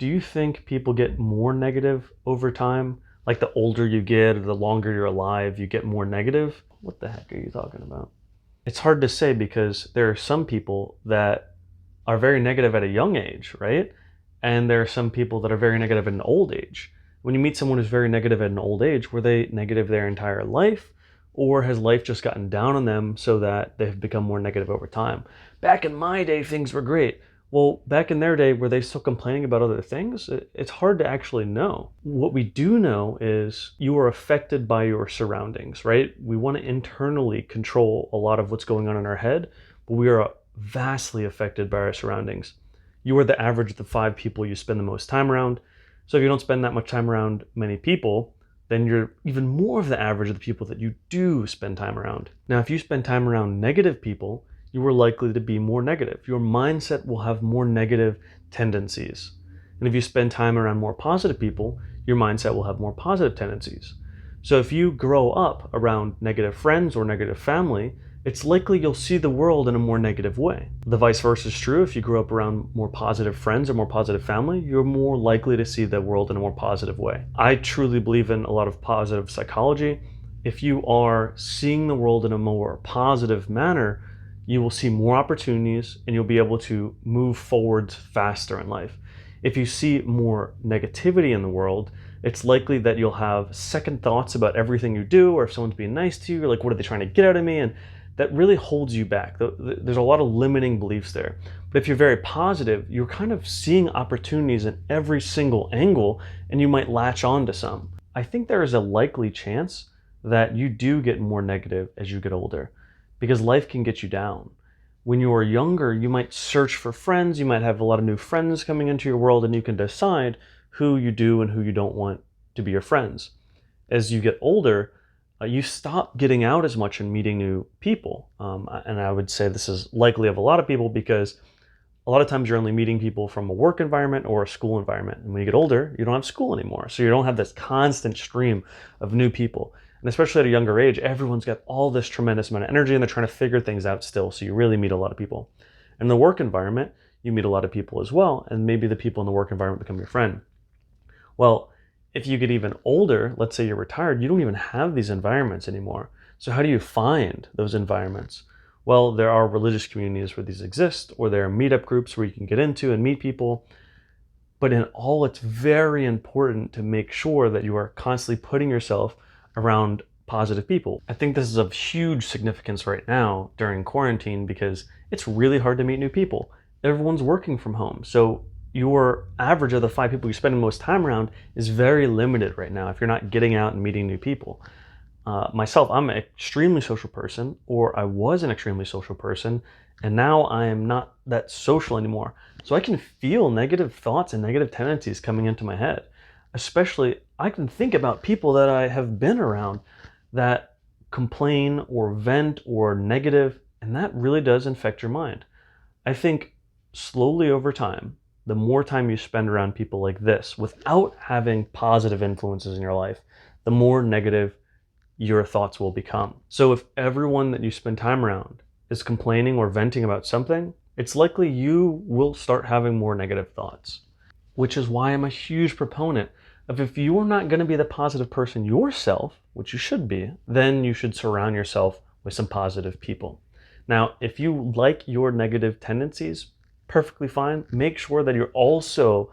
do you think people get more negative over time? Like the older you get or the longer you're alive, you get more negative? What the heck are you talking about? It's hard to say because there are some people that are very negative at a young age, right? And there are some people that are very negative at an old age. When you meet someone who's very negative at an old age, were they negative their entire life? Or has life just gotten down on them so that they've become more negative over time? Back in my day, things were great. Well, back in their day, were they still complaining about other things? It's hard to actually know. What we do know is you are affected by your surroundings, right? We want to internally control a lot of what's going on in our head, but we are vastly affected by our surroundings. You are the average of the 5 people you spend the most time around. So if you don't spend that much time around many people, then you're even more of the average of the people that you do spend time around. Now, if you spend time around negative people, you are likely to be more negative. Your mindset will have more negative tendencies. And if you spend time around more positive people, your mindset will have more positive tendencies. So if you grow up around negative friends or negative family, it's likely you'll see the world in a more negative way. The vice versa is true. If you grow up around more positive friends or more positive family, you're more likely to see the world in a more positive way. I truly believe in a lot of positive psychology. If you are seeing the world in a more positive manner, you will see more opportunities and you'll be able to move forward faster in life. If you see more negativity in the world, it's likely that you'll have second thoughts about everything you do, or if someone's being nice to you, you're like, what are they trying to get out of me? And that really holds you back. There's a lot of limiting beliefs there. But if you're very positive, you're kind of seeing opportunities in every single angle, and you might latch on to some. I think there is a likely chance that you do get more negative as you get older, because life can get you down. When you are younger, you might search for friends, you might have a lot of new friends coming into your world, and you can decide who you do and who you don't want to be your friends. As you get older, you stop getting out as much and meeting new people. And I would say this is likely of a lot of people because a lot of times you're only meeting people from a work environment or a school environment. And when you get older, you don't have school anymore. So you don't have this constant stream of new people. And especially at a younger age, everyone's got all this tremendous amount of energy and they're trying to figure things out still. So you really meet a lot of people. In the work environment, you meet a lot of people as well. And maybe the people in the work environment become your friend. Well, if you get even older, let's say you're retired, you don't even have these environments anymore. So how do you find those environments? Well, there are religious communities where these exist, or there are meetup groups where you can get into and meet people. But in all, it's very important to make sure that you are constantly putting yourself around positive people. I think this is of huge significance right now during quarantine because it's really hard to meet new people. Everyone's working from home. So your average of the 5 people you spend the most time around is very limited right now if you're not getting out and meeting new people. Myself, I'm an extremely social person, or I was an extremely social person, and now I am not that social anymore. So I can feel negative thoughts and negative tendencies coming into my head. Especially, I can think about people that I have been around that complain or vent or negative, and that really does infect your mind. I think slowly over time, the more time you spend around people like this without having positive influences in your life, the more negative your thoughts will become. So if everyone that you spend time around is complaining or venting about something, it's likely you will start having more negative thoughts, which is why I'm a huge proponent of if you are not going to be the positive person yourself, which you should be, then you should surround yourself with some positive people. Now, if you like your negative tendencies, perfectly fine. Make sure that you're also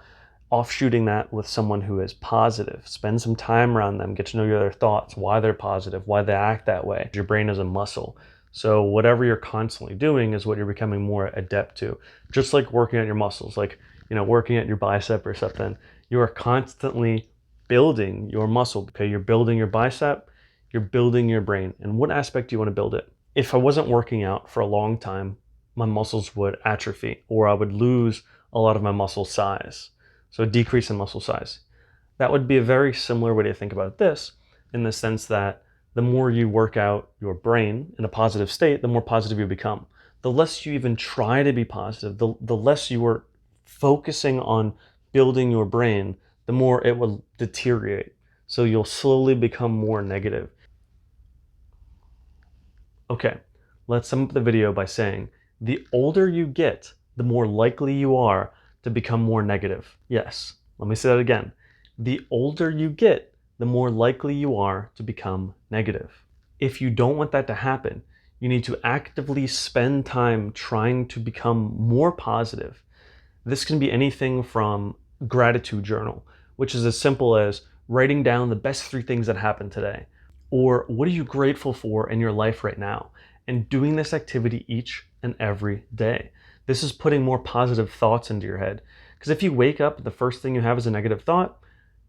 offshooting that with someone who is positive. Spend some time around them, get to know their thoughts, why they're positive, why they act that way. Your brain is a muscle. So whatever you're constantly doing is what you're becoming more adept to. Just like working on your muscles, like, working at your bicep or something. You are constantly building your muscle. Okay, you're building your bicep, you're building your brain. And what aspect do you want to build it? If I wasn't working out for a long time, my muscles would atrophy, or I would lose a lot of my muscle size. So a decrease in muscle size. That would be a very similar way to think about this, in the sense that the more you work out your brain in a positive state, the more positive you become. The less you even try to be positive, the less you are focusing on building your brain, the more it will deteriorate. So you'll slowly become more negative. Okay, let's sum up the video by saying, the older you get, the more likely you are to become more negative. Yes, let me say that again. The older you get, the more likely you are to become negative. If you don't want that to happen, you need to actively spend time trying to become more positive. This can be anything from gratitude journal, which is as simple as writing down the best 3 things that happened today, or what are you grateful for in your life right now, and doing this activity each and every day. This is putting more positive thoughts into your head. Because if you wake up, the first thing you have is a negative thought,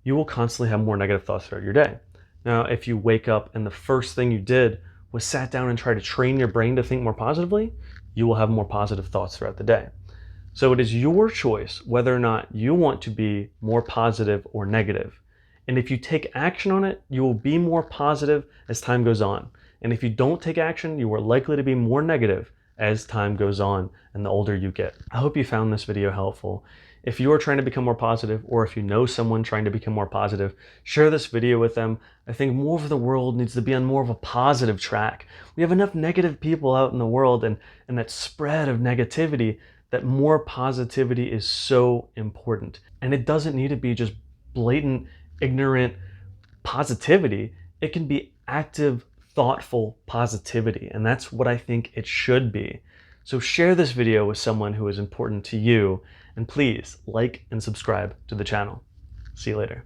you will constantly have more negative thoughts throughout your day. Now, if you wake up and the first thing you did was sat down and try to train your brain to think more positively, you will have more positive thoughts throughout the day. So it is your choice whether or not you want to be more positive or negative. And if you take action on it, you will be more positive as time goes on. And if you don't take action, you are likely to be more negative as time goes on and the older you get. I hope you found this video helpful. If you are trying to become more positive, or if you know someone trying to become more positive, share this video with them. I think more of the world needs to be on more of a positive track. We have enough negative people out in the world, and that spread of negativity, that more positivity is so important. And it doesn't need to be just blatant, ignorant positivity. It can be active, thoughtful positivity. And that's what I think it should be. So share this video with someone who is important to you. And please like and subscribe to the channel. See you later.